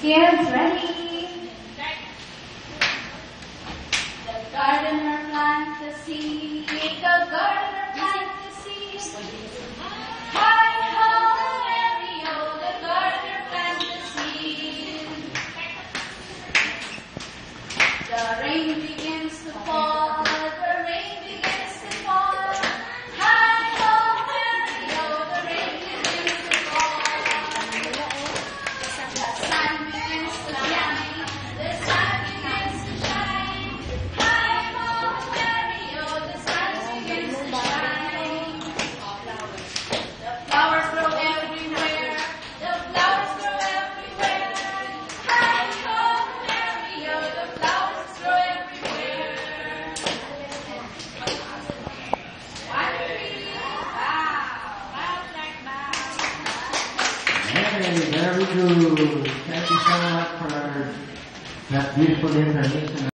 Kids, ready? The gardener planted the seed. The gardener planted the seed. Hi-ho, Mary-o, the gardener planted the seed. The rain begins to fall. The rain begins to fall. Hi-ho, Mary-o, the rain begins to fall. The sun begins to shine. The sun begins to shine. Hi-ho, Mary-o, the sun begins to shine. The flowers grow everywhere. The flowers grow everywhere. Hi-ho, Mary-o, the flowers grow everywhere. 1, 2, 3. Wow. Bow, black, bow. Hey, very good. Thank you so much for that beautiful information.